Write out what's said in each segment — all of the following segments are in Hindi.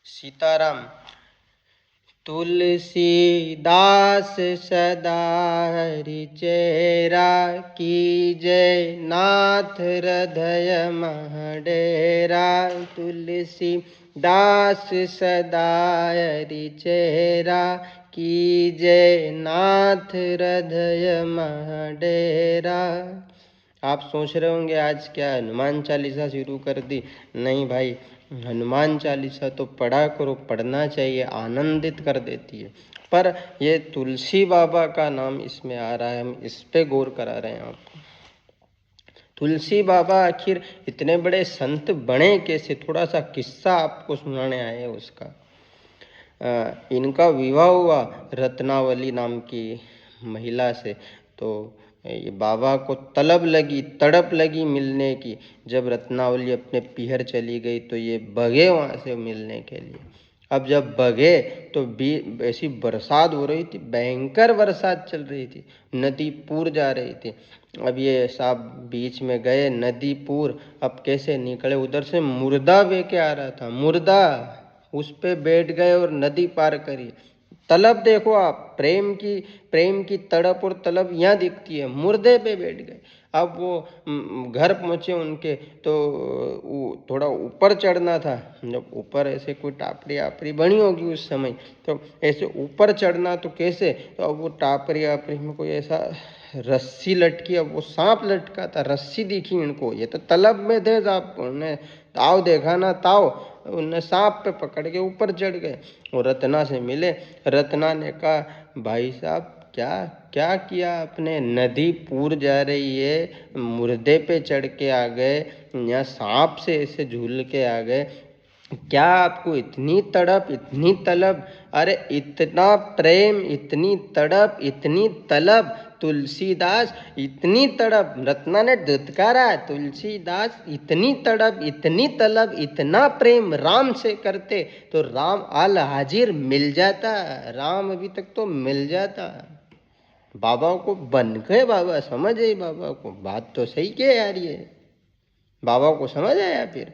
सीताराम। तुलसीदास सदा हरि चेरा, कीजय नाथ हृदय मह डेरा। तुलसीदास सदा हरि चेरा, कीजय नाथ हृदय मह डेरा। आप सोच रहे होंगे आज क्या हनुमान चालीसा शुरू कर दी? नहीं भाई, हनुमान चालीसा तो पढ़ा करो, पढ़ना चाहिए, आनंदित कर देती है। पर ये तुलसी बाबा का नाम इसमें आ रहा है, हम इस पे गौर करा रहे हैं आपको। तुलसी बाबा आखिर इतने बड़े संत बने कैसे? थोड़ा सा किस्सा आपको सुनाने आए हैं उसका। इनका विवाह हुआ रत्नावली नाम की महिला से। तो ये बाबा को तलब लगी, तड़प लगी मिलने की। जब रत्नावली अपने पीहर चली गई तो ये भगे वहाँ से मिलने के लिए। अब जब भगे तो ऐसी बरसात हो रही थी, भयंकर बरसात चल रही थी, नदी पूर जा रही थी। अब ये साहब बीच में गए नदी पूर। अब कैसे निकले? उधर से मुर्दा बह के आ रहा था, मुर्दा, उस पे बैठ गए और नदी पार करी। तलब देखो आप, प्रेम की तड़प और तलब यहाँ दिखती है, मुर्दे पे बैठ गए। अब वो घर पहुंचे उनके, तो थोड़ा ऊपर चढ़ना था। जब ऊपर ऐसे कोई टापरी आपरी बनी होगी उस समय, तो ऐसे ऊपर चढ़ना तो कैसे? तो अब वो टापरी आपरी में कोई ऐसा रस्सी लटकी, अब वो सांप लटका था, रस्सी दिखी इनको। ये तो तलब में थे साहब, उन्हें ताव देखा ना ताव, उन्हें सांप पे पकड़ के ऊपर चढ़ गए और रत्ना से मिले। रत्ना ने कहा, भाई साहब क्या क्या किया आपने? नदी पूर जा रही है, मुर्दे पे चढ़ के आ गए, यहाँ सांप से ऐसे झूल के आ गए, क्या आपको इतनी तड़प, इतनी तलब? अरे इतना प्रेम, इतनी तड़प, इतनी तलब, तुलसीदास इतनी तड़प। रत्ना ने धुतकारा, तुलसीदास इतनी तड़प, इतनी तलब, इतना प्रेम राम से करते तो राम आल हाजिर मिल जाता, राम अभी तक तो मिल जाता। बाबा को बन गए, बाबा समझ आई बाबा को, बात तो सही क्या यार, ये बाबा को समझ आया फिर।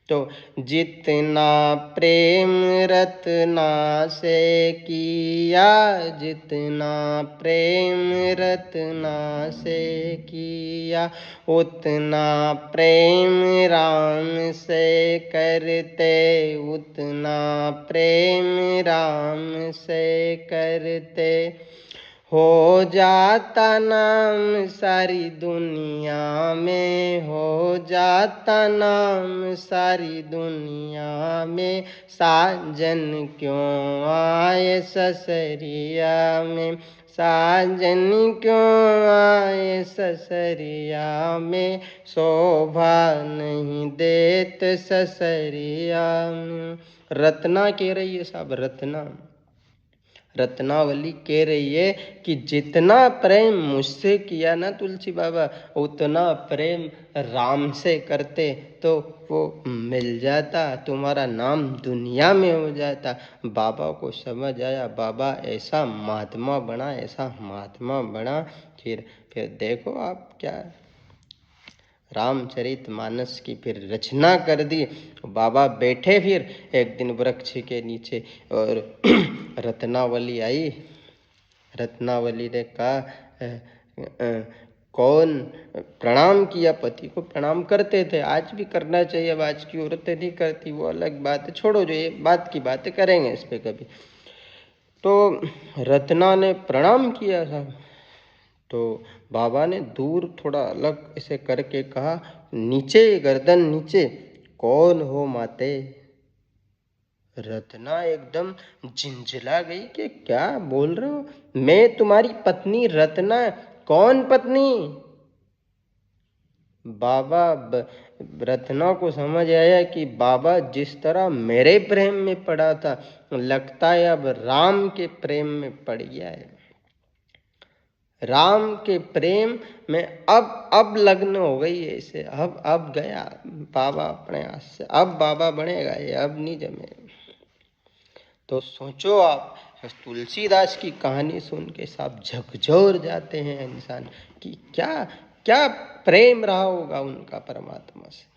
तो जितना प्रेम रत्ना से किया, जितना प्रेम रत्ना से किया, उतना प्रेम राम से करते, उतना प्रेम राम से करते, हो जाता नाम सारी दुनिया में, हो जाता नाम सारी दुनिया में। साजन क्यों आए ससरिया में, साजन क्यों आए ससरिया में, शोभा नहीं देत ससरिया में। रत्ना कह रही है साहब, रत्नावली कह रही है कि जितना प्रेम मुझसे किया ना तुलसी बाबा, उतना प्रेम राम से करते तो वो मिल जाता, तुम्हारा नाम दुनिया में हो जाता। बाबा को समझ आया, बाबा ऐसा महात्मा बना, ऐसा महात्मा बना। फिर देखो आप क्या रामचरितमानस की फिर रचना कर दी। बाबा बैठे फिर एक दिन वृक्ष के नीचे, और रत्नावली आई। रत्नावली ने कहा, कौन प्रणाम किया? पति को प्रणाम करते थे, आज भी करना चाहिए। अब आज की औरतें नहीं करती, वो अलग बात है, छोड़ो, जो ये बात की बातें करेंगे इस पे कभी। तो रत्ना ने प्रणाम किया साहब। तो बाबा ने दूर थोड़ा अलग ऐसे करके कहा, नीचे गर्दन नीचे, कौन हो माते? रत्ना एकदम झिंझला गई कि क्या बोल रहे हो? मैं तुम्हारी पत्नी रत्ना। कौन पत्नी? बाबा रत्ना को समझ आया कि बाबा जिस तरह मेरे प्रेम में पड़ा था, लगता है अब राम के प्रेम में पड़ गया है। राम के प्रेम में अब लग्न हो गई है इसे। अब गया बाबा अपने हाथ से, अब बाबा बनेगा ये, अब नहीं जमेगा। तो सोचो आप, तुलसीदास की कहानी सुन के सब झकझोर जाते हैं इंसान कि क्या क्या प्रेम रहा होगा उनका परमात्मा से।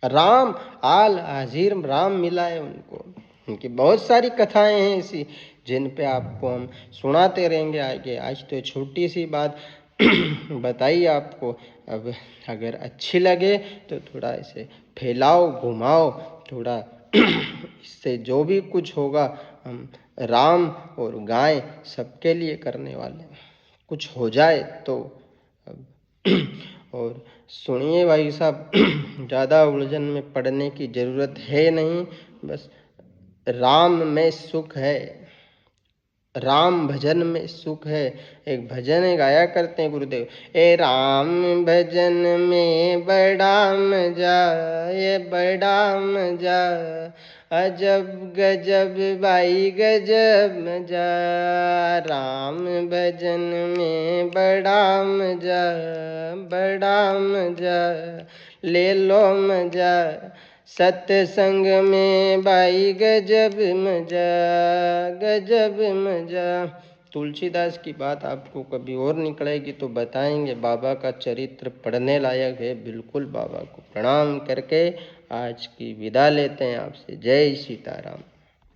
राम आल हाजिर राम मिला है उनको। उनकी बहुत सारी कथाएं हैं ऐसी जिन पे आपको हम सुनाते रहेंगे आगे। आज तो छोटी सी बात बताइए आपको। अब अगर अच्छी लगे तो थोड़ा इसे फैलाओ, घुमाओ थोड़ा। इससे जो भी कुछ होगा हम राम और गाय सबके लिए करने वाले हैं। कुछ हो जाए तो अब और सुनिए भाई साहब, ज़्यादा उलझन में पड़ने की ज़रूरत है नहीं। बस राम में सुख है, राम भजन में सुख है। एक भजन गाया करते हैं गुरुदेव, ए राम भजन में बड़ा मजा, ये बड़ा मजा, अजब गजब भाई गजब मजा। राम भजन में बड़ा मजा, बड़ा मजा, ले लो मजा। सत्संग में भाई गजब मजा, गजब मजा। तुलसीदास की बात आपको कभी और निकलेगी तो बताएंगे। बाबा का चरित्र पढ़ने लायक है बिल्कुल। बाबा को प्रणाम करके आज की विदा लेते हैं आपसे। जय सीताराम।